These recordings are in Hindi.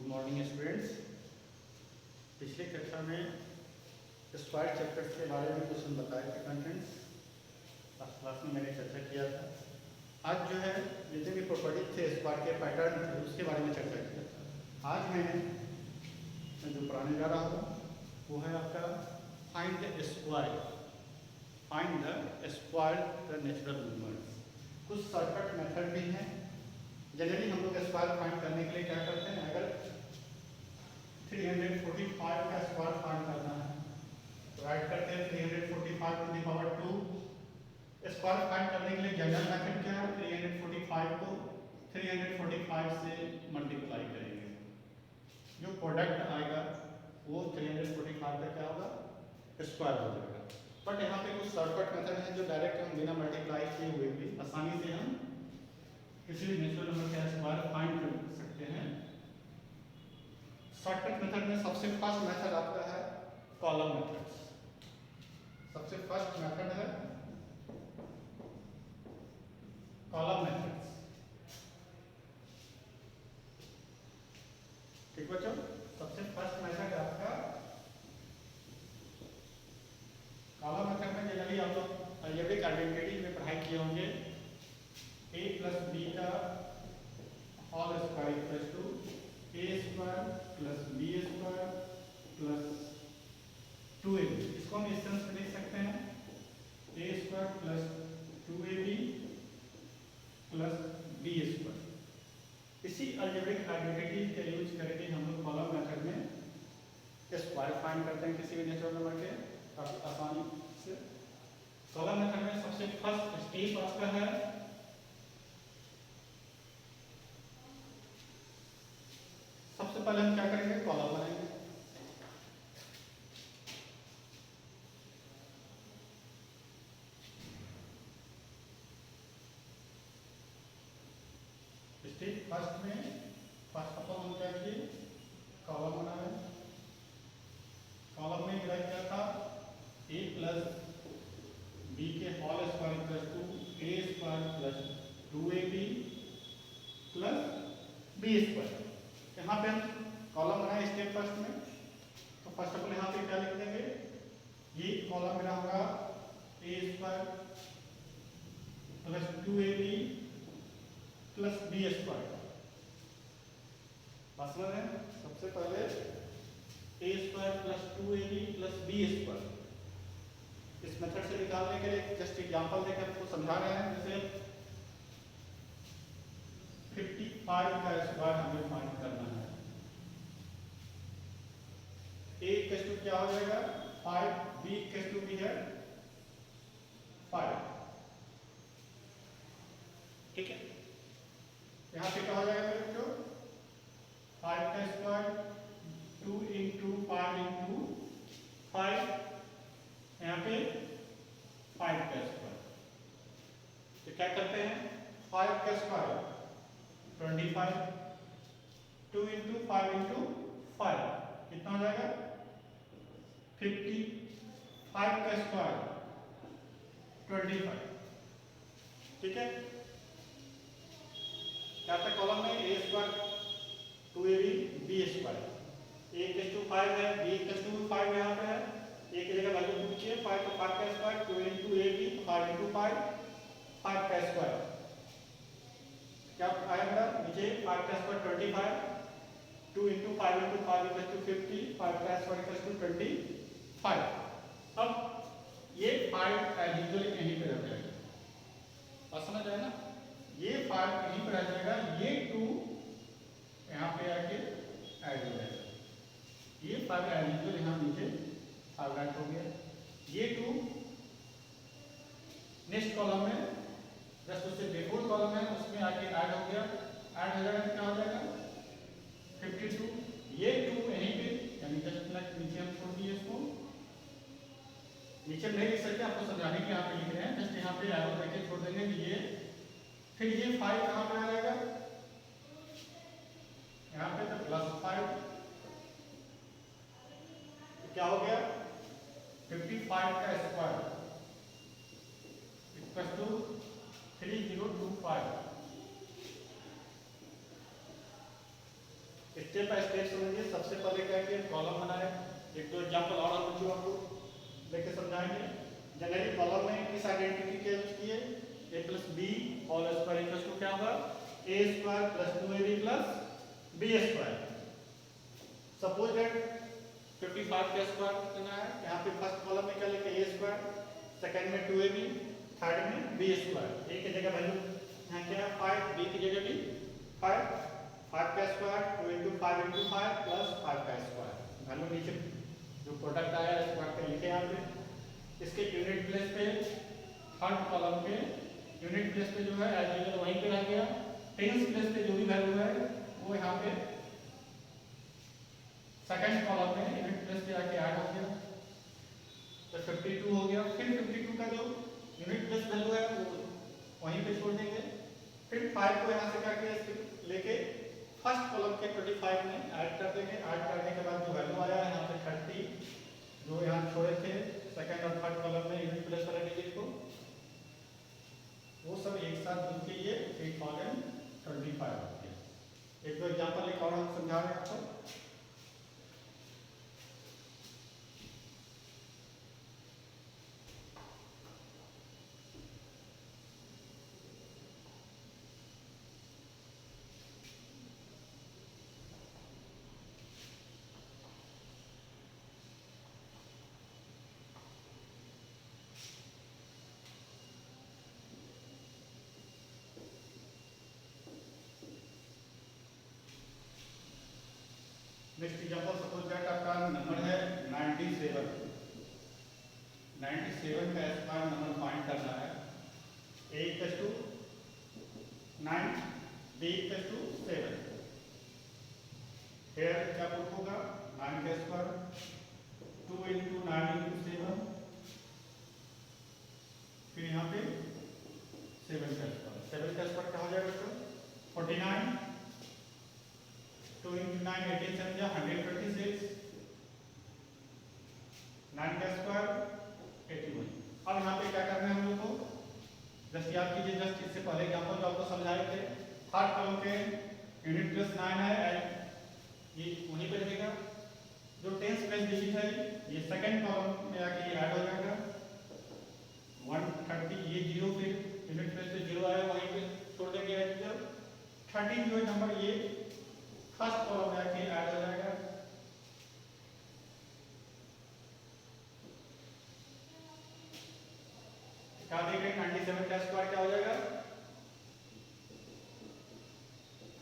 Morning students. पिछली कक्षा में स्क्वायर चैप्टर्स के बारे में कुछ हम बताए थे कंटेंट्स। लास्ट क्लास में मैंने चर्चा किया था। आज जो है जितने भी प्रॉपर्टीज थे स्क्वायर के पैटर्न थे उसके बारे में चर्चा किया था। आज मैं जो पढ़ाने जा रहा हूँ वो है आपका find the square the natural numbers. कुछ शॉर्टकट मेथड भी हैं। जनरली हम लोग स्क्वायर फाइंड करने के लिए क्या करते हैं, अगर 345 का स्क्वायर फाइंड करना है तो राइट करते हैं 345 to the power 2। Square find करने के लिए जनरल मेथड क्या है, 345 को 345 से मल्टीप्लाई करेंगे। जो प्रोडक्ट आएगा वो 345 का क्या होगा, स्क्वायर हो जाएगा। बट यहाँ पे कुछ शॉर्टकट मेथड है जो डायरेक्ट हम बिना मल्टीप्लाई किए हुए भी आसानी से हम किसी भी नेचुरल नंबर का स्क्वायर फाइंड कर सकते हैं। शॉर्टकट मेथड में सबसे फर्स्ट मेथड आपका है कॉलम मेथड। सबसे फर्स्ट मेथड है कॉलम मेथड। ठीक बच्चों, सबसे फर्स्ट मेथड आपका कॉलम मेथड में जनरली आप लोग अलजेब्रिक आइडेंटिटी में पढ़ाई किए होंगे। a प्लस बी का whole square equal to a square plus B square plus 2ab। इसको हम इस सेंस में लिख सकते हैं a square plus 2ab plus b square. इसी अलजेब्रिक आइडेंटिटी का यूज करके हम लोग कॉलम मेथड में स्क्वायर फाइंड करते हैं किसी भी नेचुरल नंबर के काफी आसानी से। कॉलम मेथड में सबसे फर्स्ट स्टेप आपका है सबसे पहले हम क्या करेंगे, कॉलम बनाएंगे। स्टेप फर्स्ट में फर्स्ट ऑफ ऑल हम क्या किए, कॉलम बनाए। कॉलम में क्या किया था, a प्लस बी के whole square plus 2a square plus 2ab plus b square. यहाँ पे हम कॉलम बनाए स्टेप फर्स्ट में। तो फर्स्ट ऑफ ऑल यहाँ पे क्या लिख देंगे, ये कॉलम मेरा होगा a square plus 2ab plus b square. मतलब है सबसे पहले a square plus 2ab plus b square. इस मेथड से निकालने के लिए जस्ट एग्जांपल देकर आपको समझा रहे हैं। जैसे 55 का स्क्वायर हमें फाइंड करना है। a इक्वल टू क्या हो जाएगा 5, b इक्वल टू भी है 5। ठीक है, यहाँ पे क्या हो जाएगा मेरे बच्चों, 5 का स्क्वायर 2 इंटू 5 इंटू 5, यहाँ पे 5 का स्क्वायर। तो क्या करते हैं, 5 का स्क्वायर 25, 2 इंटू 5 इंटू 5 कितना हो जाएगा 50, 5 का स्क्वायर 25। ठीक है, क्या था कॉलम में a square 2ab b square. a equal to 5 है, b इक्वल टू 5 यहाँ पे है, a की जगह वैल्यू पूछिए 5 तो 5 का स्क्वायर 2 इंटू ab 5 इंटू 5 का स्क्वायर। क्या आएगा नीचे 5 का square 25, 2 into 5 into 5 equal to 50, 5 का स्क्वायर इक्वल टू 25। अब ये 5 एज यूजुअल यहीं पे रह जाएगा। बात समझ आए ना, ये 5 यहीं पे रह जाएगा, ये 2 यहाँ पे आके ऐड हो जाएगा। ये 5 एज यूजुअल यहाँ नीचे 5 ऐड हो गया। ये 2 नेक्स्ट कॉलम में जस्ट उससे बिफोर कॉलम है उसमें आके ऐड हो गया। ऐड हो जाएगा तो क्या हो जाएगा 52। ये 2 यहीं पे यानी जस्ट नीचे हम छोड़ दिए, इसको नीचे नहीं लिख सकते, आपको समझाने के यहाँ पे लिख रहे हैं। जस्ट यहाँ पे एरो देके छोड़ देंगे कि ये, फिर ये 5 कहाँ पे आ जाएगा, यहाँ पे तो +5। तो क्या हो गया 55 का square equal to 3025। Step by step समझिए। सबसे पहले क्या किया, कॉलम बनाए। एक दो एग्जांपल और हम बच्चों आपको लेके समझाएंगे। जनरली कॉलम में किस आइडेंटिटी के यूज किए, a plus B whole square equals to क्या होगा, a square plus 2ab plus b square. Suppose that 55 का स्क्वायर करना है, यहाँ पे फर्स्ट कॉलम में क्या लिखे a स्क्वायर, सेकंड में 2ab, थर्ड में b स्क्वायर। a की जगह वैल्यू यहाँ क्या है 5, b की जगह भी 5, 5 का स्क्वायर 2 into 5 into 5 प्लस 5 का स्क्वायर। वैल्यू नीचे जो प्रोडक्ट आया स्क्वायर का लिखे यहाँ पे। इसके यूनिट प्लेस पे थर्ड कॉलम पे यूनिट प्लेस पे जो है एज यूजुअल वहीं पे रह गया। टेंस प्लेस पे जो भी वैल्यू है वो यहाँ पे सेकंड कॉलम में यूनिट प्लेस पे आके ऐड हो गया, तो 52 हो गया। फिर 52 का जो यूनिट प्लेस वैल्यू है वो वहीं पे छोड़ देंगे। फिर 5 को यहाँ से करके लेके फर्स्ट कॉलम के 25 में ऐड कर देंगे। ऐड करने के बाद जो वैल्यू आया है यहाँ पे 30 जो यहाँ छोड़े थे सेकंड और थर्ड कॉलम में यूनिट प्लेस वाले डिजिट को, वो सब एक साथ जुड़ के ये 8025 हो गया। एक दो एग्जांपल एक और हम समझा रहे हैं आपको। नेक्स्ट एग्जांपल सपोज दैट आपका नंबर है 97। 97 का स्क्वायर नंबर फाइंड करना है। a equal to 9, b equal to 7। Here क्या पुट होगा, 9 का स्क्वायर 2 into 9 into 7, फिर यहाँ पे 7 का स्क्वायर। 7 का स्क्वायर क्या हो जाएगा बच्चों, 49, 2 into 9 18 7 जा 126, 9 का स्क्वायर 81। अब यहाँ पे क्या करना है हम लोग को, जस्ट याद कीजिए, जस्ट इससे पहले एग्जांपल जो आपको समझाए थे, थर्ड कॉलम के यूनिट प्लस 9 है, ये वहीं पे रहेगा। जो टेंस प्लेस डिजिट है ये सेकंड कॉलम में आके ये ऐड हो जाएगा 130, ये 0 फिर यूनिट प्लेस पे 0 आया वहीं पे छोड़ देंगे। 13 जो है नंबर ये फर्स्ट कॉलम में आके ऐड हो जाएगा। क्या देख रहे हैं, 97 का स्क्वायर क्या हो जाएगा,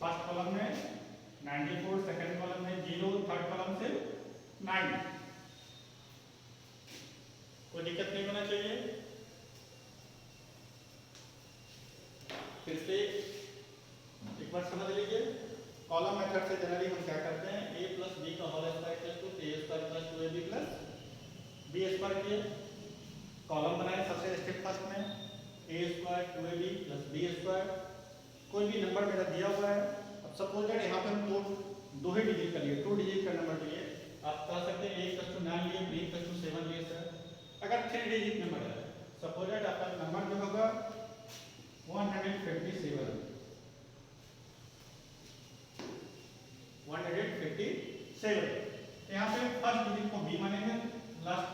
फर्स्ट कॉलम में 94, सेकंड कॉलम में 0, थर्ड कॉलम से 9। कोई दिक्कत नहीं होना चाहिए। फिर से एक बार समझ लीजिए, कॉलम मेथड से जनरली हम क्या करते हैं, a प्लस बी का whole square equal to a square plus 2ab plus b square किए। कॉलम बनाए सबसे स्टेप फर्स्ट में a square 2ab plus b square. कोई भी नंबर मेरा दिया हुआ है, अब सपोज दैट यहाँ पे हम दो ही डिजिट का लिए, 2 डिजिट का नंबर लिए, आप कह सकते हैं a इक्वल टू 9 लिए, b इक्वल टू 7 लिए सर। अगर 3 डिजिट नंबर है, सपोज दैट आपका नंबर जो होगा 157, 157। यहाँ पे फर्स्ट डिजिट को b मानेंगे, लास्ट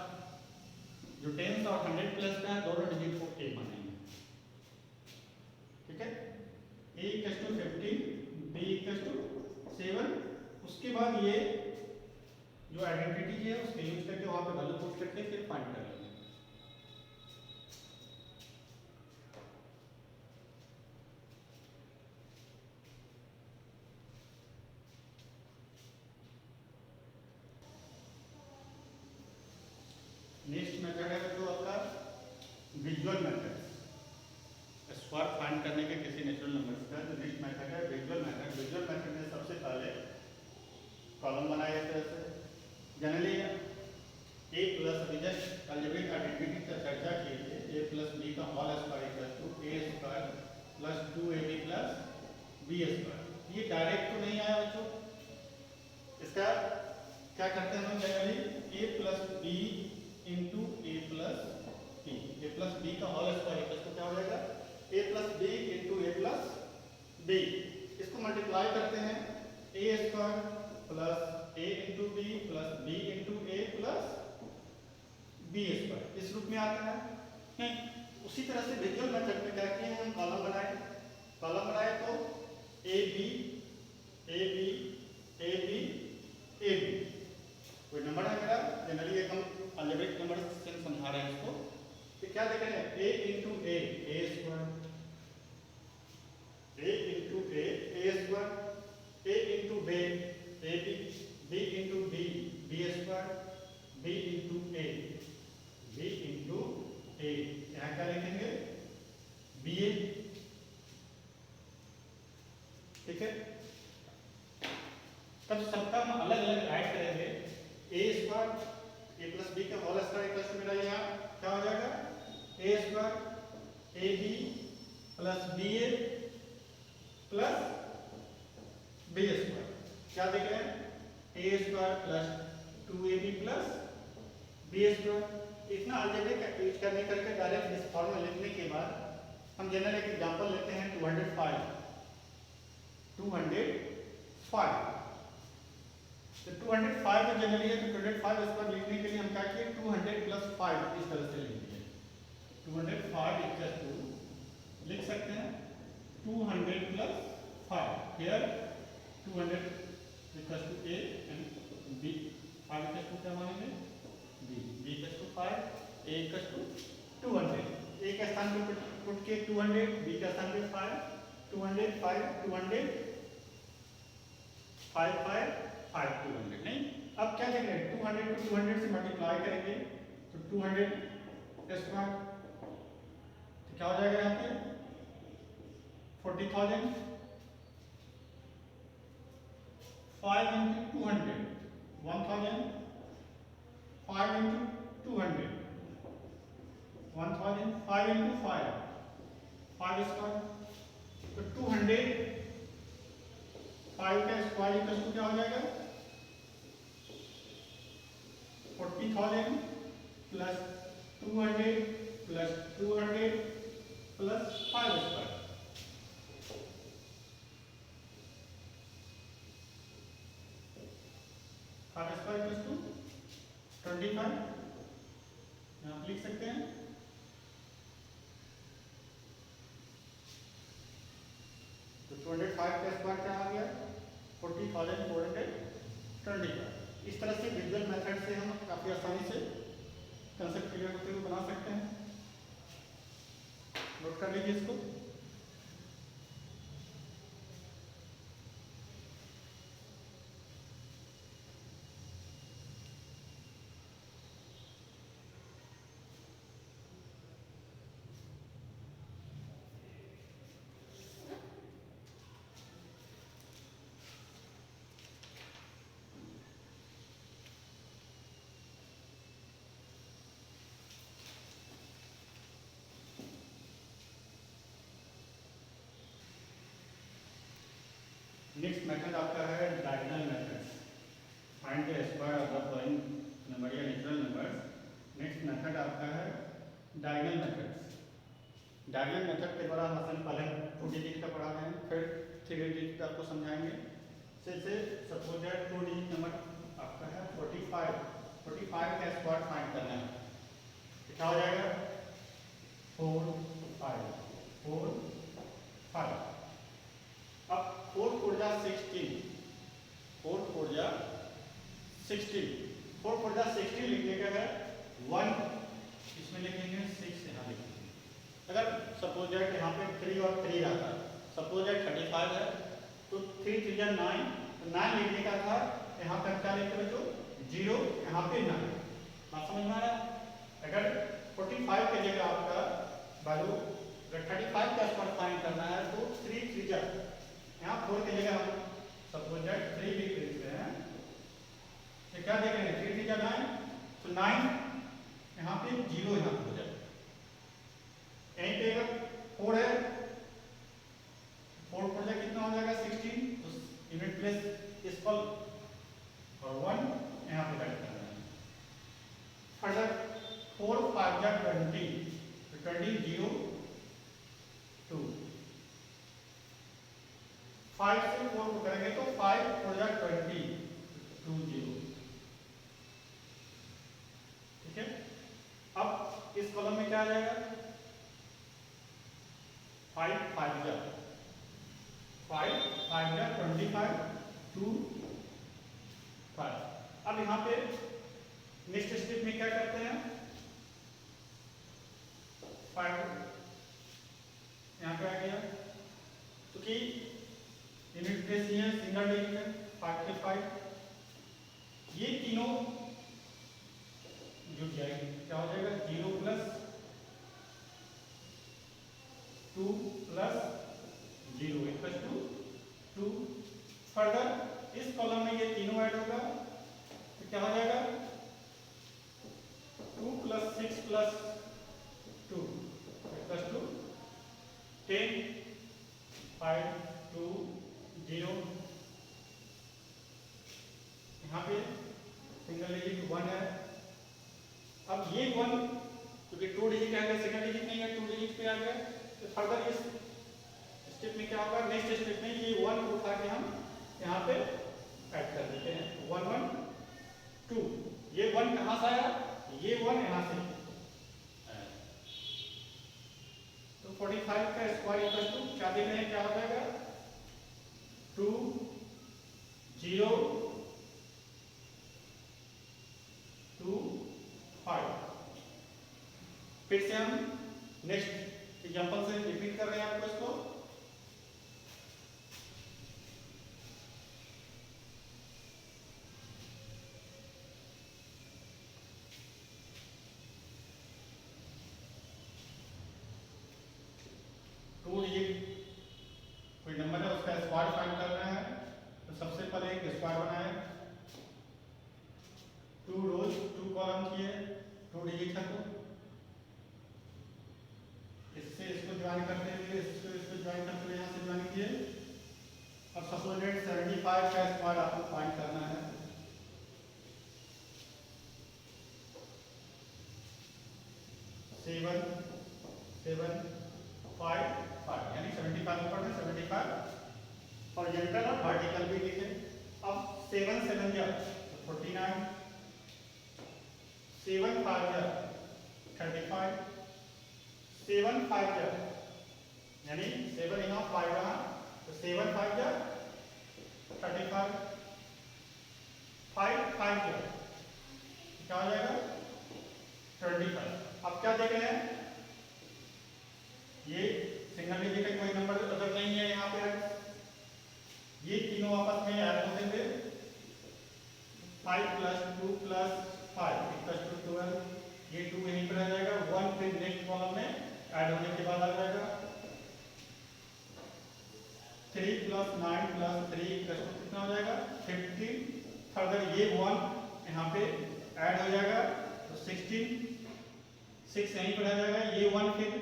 जो 10 और 100 प्लस का दोनों डिजिट को a मानेंगे। ठीक है, a equal to 15, b equal to 7। उसके बाद ये जो आइडेंटिटी है उसके यूज करके वहां पे वैल्यू पुट करके फिर फाइंड कर लेंगे। नेक्स्ट मेथड है जो आपका विजुअल मेथड, स्क्वायर फाइंड करने के किसी नेचुरल नंबर का जो नेक्स्ट मेथड है विजुअल मेथड। विजुअल मेथड में सबसे पहले कॉलम बनाए इस तरह से। Generally a plus just algebraic identity का चर्चा किए थे, a प्लस b का whole square equal to a square plus 2ab plus b square. ये डायरेक्ट तो नहीं आया बच्चों, इसका क्या करते हैं हम generally a plus b into A plus B, A plus B का होल स्क्वायर इक्वल टू क्या हो जाएगा, A plus B into A plus B. इसको मल्टीप्लाई करते हैं, A square plus A into B plus B into A plus B square, इस रूप में आता है। नहीं, उसी तरह से विजुअल मेथड में क्या किए हम कॉलम बनाए तो A B A B A B A B, कोई नंबर है मेरा, जनरली एक हम अलजेब्रिक नंबर से समझा रहे हैं इसको, तो क्या देख रहे हैं, A into A square, A into A square, A into B A B into B square, B into A यहाँ क्या लिखेंगे, बी ए, ठीक है। तब सबका हम अलग अलग ऐड करेंगे, A square A plus B का होल स्क्वायर प्लस मेरा यहाँ क्या हो जाएगा, A square A B plus B A plus B square, क्या देख रहे हैं, A square plus 2ab plus B square. इतना अलजेब्रिक यूज करने करके डायरेक्ट इस फॉर्मूला लिखने के बाद हम जनरल एक एग्जांपल लेते हैं 205 तो 205 में जनरली है तो 205 स्क्वायर लिखने के लिए हम क्या किए, 200 प्लस 5 इस तरह से लिख दिए, 205 इक्वल टू लिख सकते हैं 200 plus 5, here 200 equal to A and B, 5 equal to क्या मानेंगे, B equal to 5, A equal to 200, A के स्थान पे पुट के 200, बी के स्थान पे 5, 200 5 200 5 5 5 200, नहीं। अब क्या देख रहे हैं, 200 को 200 से मल्टीप्लाई करेंगे तो 200 स्क्वायर, तो क्या हो जाएगा यहाँ पे 40,000, 5 इंटू 200 1000, 5 इंटू 200 1000, 5 इंटू 5 स्क्वायर, तो 200 5 का स्क्वायर इक्वल टू क्या हो जाएगा 40,000 plus 200 plus 200 plus 5 square, equal to 25, यहाँ लिख सकते हैं। तो 205 का स्क्वायर क्या आ गया 40,425। इस तरह से विजुअल मेथड से हम काफ़ी आसानी से कंसेप्ट क्लियर होते हुए बना सकते हैं। नोट कर लीजिए इसको। नेक्स्ट मेथड आपका है diagonal method, find the square of the following number या नेचुरल नंबर्स। नेक्स्ट मेथड आपका है डायगोनल मेथड्स। डायगोनल मेथड के द्वारा हम पहले 2 डिजिट का पढ़ा रहे हैं, फिर 3 डिजिट का आपको समझाएंगे। जैसे सपोज दैट 2 डिजिट नंबर आपका है 45 का स्क्वायर फाइंड करना है, तो क्या हो जाएगा 4 5। अब 4 4 जा 16, 4 4 जा 16, 4 4 जा 16 लिखने का है 1 इसमें लिखेंगे, 6 यहाँ लिखेंगे। अगर सपोज दैट यहाँ पे 3 और 3 रहता, सपोज दैट 35 है तो 3 3 जा 9, तो 9 लिखने का था, यहाँ पे क्या लिखते बच्चों 0, यहाँ पे 9। बात समझ में आ रहा है। अगर 45 के जगह आपका वैल्यू अगर 35 का स्क्वायर फाइंड करना है तो 3 3 जा, यहाँ 4 की जगह हम सपोज दैट 3 लिख देते हैं, तो क्या देखेंगे 3 3 जा 9, तो 9 यहाँ पे 0 यहाँ पे हो जाए। यहीं पे अगर 4 है, 4 4 जा कितना हो जाएगा 16, तो यूनिट प्लेस इस पर और 1 यहाँ पे ऐड करना है। फर्दर 4 5 जा 20, तो 20 0 2, 5 से 4 को करेंगे तो 5 4 जा 20, आ जाएगा 5 5 जा 5 5 जा 25 2 5। अब यहाँ पे नेक्स्ट स्टेप में क्या करते हैं 5 यहाँ पे आ गया क्योंकि यूनिट प्लेस ही है सिंगल डिजिट है 5 के 5 ये तीनों जुड़ जाएंगे क्या हो जाएगा 0 plus 2 plus 0 equal to 2। Further इस कॉलम में ये तीनों ऐड होगा तो क्या हो जाएगा 2 प्लस 6 प्लस 2 इक्वल टू 10 5 2 0। यहाँ पे सिंगल डिजिट 1 है। अब ये 1 क्योंकि 2 डिजिट आ गया सिंगल डिजिट नहीं है 2 डिजिट पे आ गया तो फर्दर इस स्टेप में क्या होगा नेक्स्ट स्टेप में ये 1 को उठा के हम यहाँ पे ऐड कर देते हैं 1 1 2। ये 1 कहाँ से आया ये 1 यहाँ से तो 45 का स्क्वायर इक्वल टू क्या देख रहे हैं क्या हो जाएगा 2 0 2 5। फिर से हम नेक्स्ट एग्जांपल से रिपीट कर रहे हैं आपको इसको। टू डिजिट कोई नंबर है उसका स्क्वायर फाइंड करना है तो सबसे पहले एक स्क्वायर बनाए 2 रोज 2 कॉलम किए 2 डिजिट है तो इससे इसको ज्वाइन करते हुए इसको ज्वाइन करते हुए यहाँ से ज्वाइन किए। अब सपोजिट 75 का स्क्वायर आपको फाइंड करना है। सेवन 5 5 यानी 75 ऊपर में 75 और जेंटल और वर्टिकल भी लिखे। अब 7 7 जा 49 7 5 जा 35 7 5 जा यानी 7 यहाँ 5 रहा तो 7 5 जा 35 5 5 जा क्या हो जाएगा 25। अब क्या देख रहे हैं ये सिंगल डिजिट का कोई नंबर अदर नहीं है यहाँ पे ये तीनों आपस में ऐड होते हुए 5 प्लस 2 प्लस 5 इक्वल टू 12। ये 2 यहीं पर आ जाएगा 1 फिर नेक्स्ट कॉलम में ऐड होने के बाद आ जाएगा 3 प्लस 9 प्लस 3 इक्वल टू कितना हो जाएगा 15। फर्दर ये 1 यहाँ पे ऐड हो जाएगा तो 16 6 यहीं पर आ जाएगा ये 1 फिर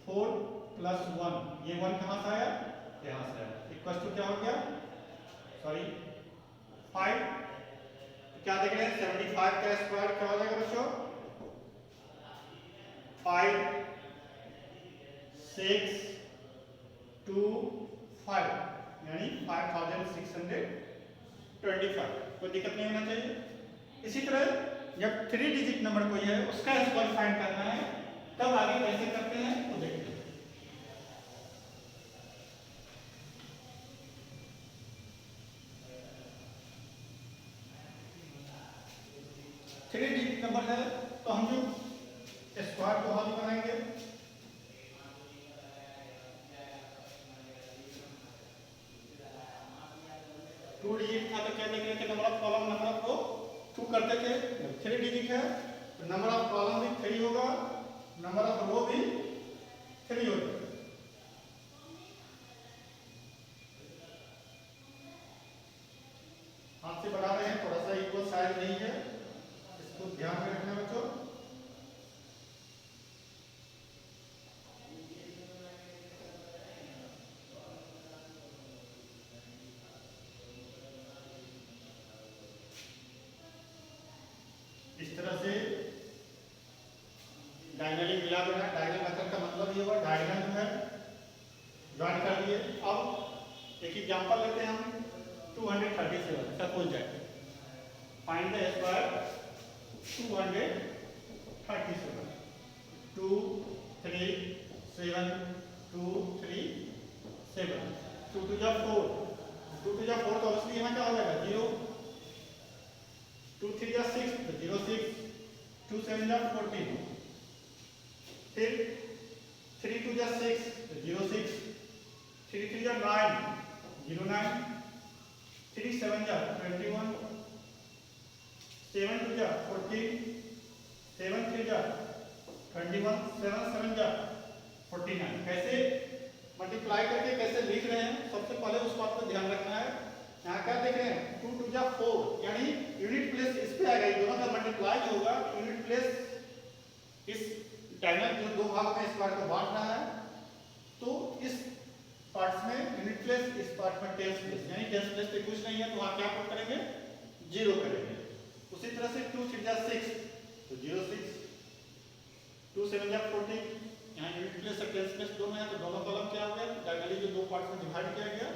4 प्लस 1 ये 1 कहाँ से आया यहाँ से आया इक्वल टू क्या हो गया सॉरी 5। क्या देख रहे हैं 75 का स्क्वायर क्या हो जाएगा बच्चों 5 6 2 5 यानी 5625। कोई दिक्कत नहीं होना चाहिए। इसी तरह जब 3 डिजिट नंबर कोई है उसका स्क्वायर फाइंड करना है तब आगे कैसे करते हैं तो देखते हैं। 3 डिजिट नंबर है तो हम जो स्क्वायर को हल बनाएंगे 2 डिजिट था तो क्या देख रहे थे number of column number of row 2 करते थे। 3 डिजिट है तो नंबर ऑफ कॉलम भी 3 होगा नंबर ऑफ रो भी 3 होगा। हाथ से बना रहे हैं थोड़ा सा इक्वल साइज नहीं है इसको ध्यान में रखना बच्चों। इस तरह से डायगोनली मिला देना। डायगोनल मेथड का मतलब ये हुआ डायगोनल जो है ज्वाइन कर दिए। अब एक एग्जांपल लेते हैं हम 237 suppose that find the square 237। 37, 2 3 7, 2 3 7, 2 to the 4, 2 to the 4 तो ऑब्वियसली यहाँ क्या हो जाएगा 0, 2 3 जा 6 तो 0 6, 2 7 जा 14, फिर 3 2 जा 6 तो 0 6, 3 3 जा 9 0 9, 3 7 जा 21, 7 2 जा 14, 7 3 जा 21, 7 7 जा 49। कैसे मल्टीप्लाई करके कैसे लिख रहे हैं, सबसे पहले उस बात पर ध्यान रखना है। यहाँ क्या देख रहे हैं 2 2 जा 4, यानी यूनिट प्लेस इस पे आएगा, दोनों का मल्टीप्लाई जो होगा यूनिट प्लेस इस डायगोनल जो दो भाग में स्क्वायर को बांट रहा है, तो इस पार्ट्स में यूनिट प्लेस, इस पार्ट में टेंस प्लेस, यानी टेंस प्लेस पे कुछ नहीं है तो वहां क्या पुट करेंगे 0 करेंगे। उसी तरह से 2 3 जा 6 तो 0 6, 2 7 जा 14, यहाँ यूनिट प्लेस और टेंस प्लेस दोनों है तो दोनों कॉलम क्या हो गया, डायगोनली जो दो पार्ट में डिवाइड किया गया,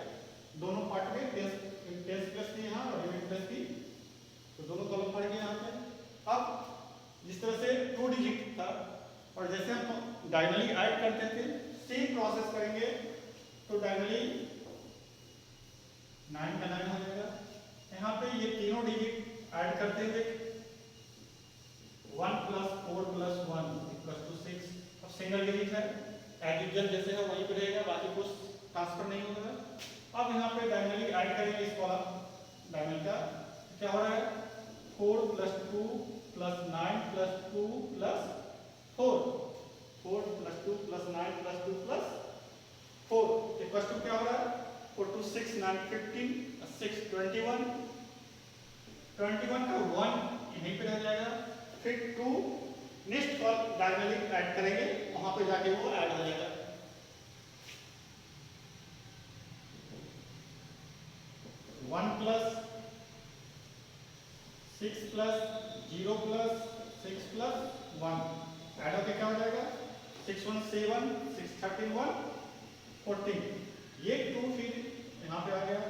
दोनों पार्ट में टेंस प्लेस भी यहाँ और यूनिट प्लेस भी, तो दोनों कॉलम पड़ गए यहाँ पे। अब जिस तरह से 2 डिजिट था और जैसे हम डायगोनली ऐड करते थे सेम प्रोसेस करेंगे, तो डायगोनली 9 का 9 हो जाएगा। यहाँ पे ये तीनों डिजिट ऐड करते हुए 1 + 4 + 1 = 6। अब सिंगल डिजिट है, एज यूजुअल जैसे है वहीं पे रहेगा, बाकी कुछ ट्रांसफर नहीं होगा। अब यहाँ पे डायगोनली ऐड करेंगे इस कॉलम डायगोनल का, क्या हो रहा है 4 + 2 + 9 + 2 + 4, 4 + 2 + 9 + 2 + 4 इक्वल टू क्या हो रहा है 4 2 6 9 15 6 21, 21 का 1 यहीं पे रह जाएगा, फिर 2 नेक्स्ट कॉल डायगोनली ऐड करेंगे, वहां पे जाके वो ऐड हो जाएगा। 1 + 6 + 0 + 6 + 1 ऐड होके क्या हो जाएगा 6 1 7, 6 13 1 14, ये 2 फिर यहाँ पे आ गया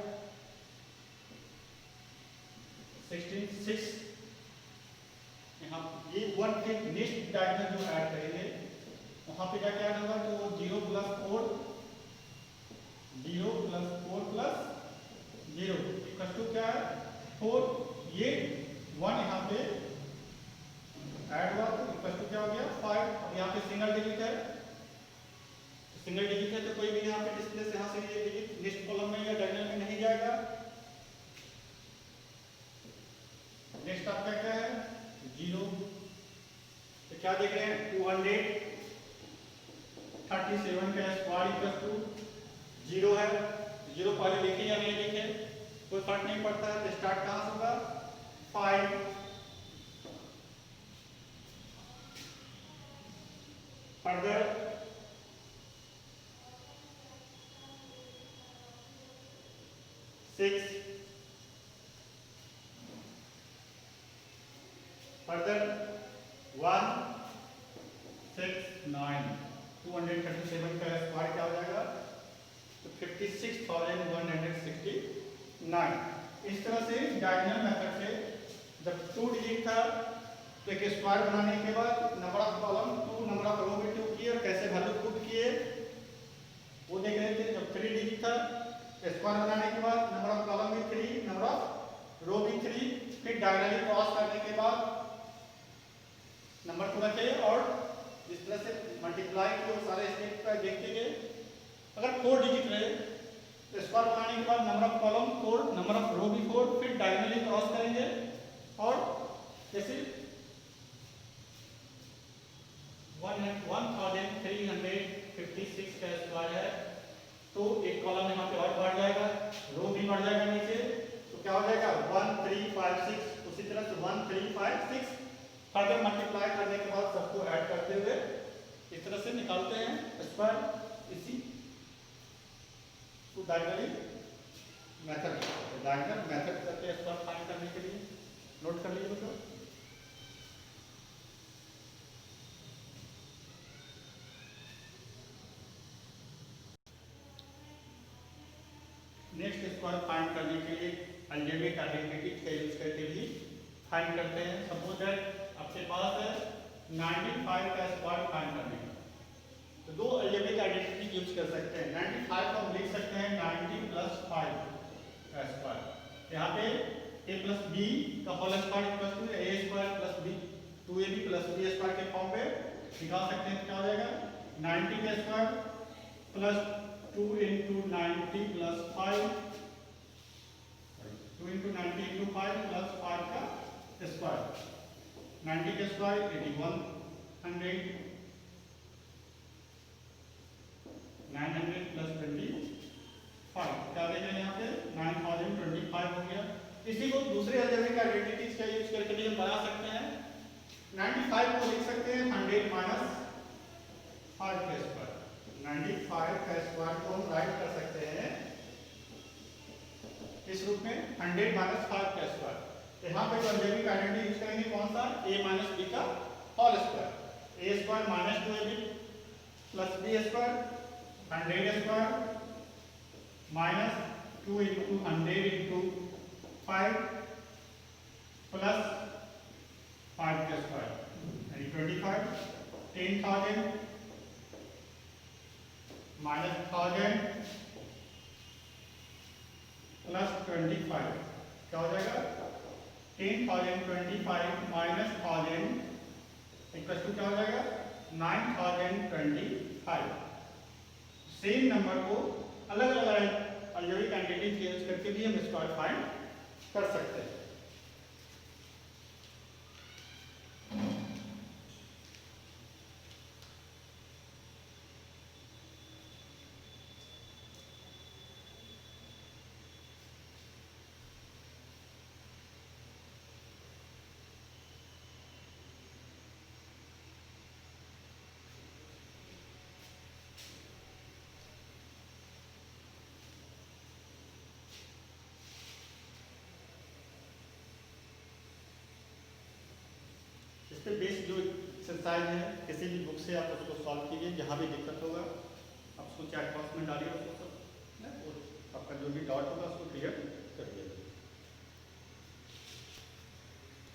16 6, यहाँ ये 1 फिर नेक्स्ट डायगोनल जो ऐड करेंगे वहां पे जाके ऐड होगा तो 0 + 4, 0 + 4 + 0 इक्वल टू क्या है 4, ये 1 यहाँ पे ऐड हुआ तो इक्वल टू क्या हो गया 5। अब यहाँ पे सिंगल डिजिट है, सिंगल डिजिट है तो कोई भी यहाँ पे डिस्प्ले से यहाँ से ये डिजिट नेक्स्ट कॉलम में या डायगोनल में नहीं जाएगा। नेक्स्ट आपका क्या है 0, तो क्या देख रहे हैं 237 का स्क्वायर इक्वल टू 0 है, 0 पहले लिखे या नहीं लिखे कोई फर्क नहीं पड़ता है, तो स्टार्ट कहाँ से होगा 5, फर्दर 6, further 1 6 9, 237 का स्क्वायर क्या हो जाएगा तो 56,169। इस तरह से डायगोनल मेथड से जब 2 डिजिट था तो एक स्क्वायर बनाने के बाद number of column 2 number of row भी 2 किए और कैसे वैल्यू पुट किए वो देख रहे थे। जब 3 डिजिट था स्क्वायर बनाने के बाद नंबर ऑफ कॉलम भी 3, नंबर ऑफ रो भी 3, फिर डायगोनली क्रॉस करने के बाद नंबर को रखे और जिस तरह से मल्टीप्लाई किए सारे स्टेप पर देखते गए। अगर 4 डिजिट रहे तो स्क्वायर बनाने के बाद number of column 4, number of row भी 4, फिर डायगोनली क्रॉस करेंगे और जैसे 1356 का स्क्वायर है तो एक कॉलम यहाँ पे और बढ़ जाएगा, रो भी बढ़ जाएगा नीचे, तो क्या हो जाएगा 1356। उसी तरह से 1356 फर्दर मल्टीप्लाई करने के बाद सबको ऐड करते हुए इस तरह से निकालते हैं स्क्वायर। इसी डायगोनली मेथड करके स्क्वायर फाइंड करने के लिए नोट कर लीजिए तो नेक्स्ट स्क्वायर फाइंड करने के लिए अलजेब्रिक आइडेंटिटी का यूज करके भी फाइंड करते हैं। सपोज दैट आपके पास है 95 का स्क्वायर फाइंड करने का। तो दो अलजेब्रिक आइडेंटिटी यूज कर सकते हैं। 95 को हम लिख सकते हैं 90 प्लस 5 का स्क्वायर। यहाँ पे a प्लस बी का whole square equal to a square plus B 2ab plus b square के फॉर्म पे निकाल सकते हैं। क्या हो जाएगा 90 का square plus 2 into 90 plus 5 2 into 90 into 5 plus 5 का स्क्वायर 90 का स्क्वायर 8100 900 प्लस 25 क्या देगा यहाँ पे 9025 हो गया। इसी को दूसरे अलजेब्रिक आइडेंटिटीज का यूज करके भी हम बना सकते हैं। 95 को लिख सकते हैं 100 माइनस 5 का स्क्वायर। 95 का स्क्वायर को हम राइट कर सकते हैं इस रूप में 100 माइनस 5 का स्क्वायर। यहाँ पे अलजेब्रिक आइडेंटिटी यूज करेंगे कौन सा a माइनस b का whole square. a square minus 2ab plus b square 100 square minus 2 into 100 into 5 plus 5 का स्क्वायर यानी 25 10,000 माइनस 1000 प्लस 25 क्या हो जाएगा 10,025 माइनस 1000 इक्वल टू क्या हो जाएगा 9,025। सेम नंबर को अलग अलग अलजेब्रिक आइडेंटिटी यूज करके भी हम स्क्वायर फाइंड कर सकते हैं। इस पे बेस्ड जो एक्सरसाइज है किसी भी बुक से आप उसको सॉल्व कीजिए। जहाँ भी दिक्कत होगा आप उसको चैट बॉक्स में डालिए, उसको आपका जो भी डाउट होगा उसको क्लियर करिए।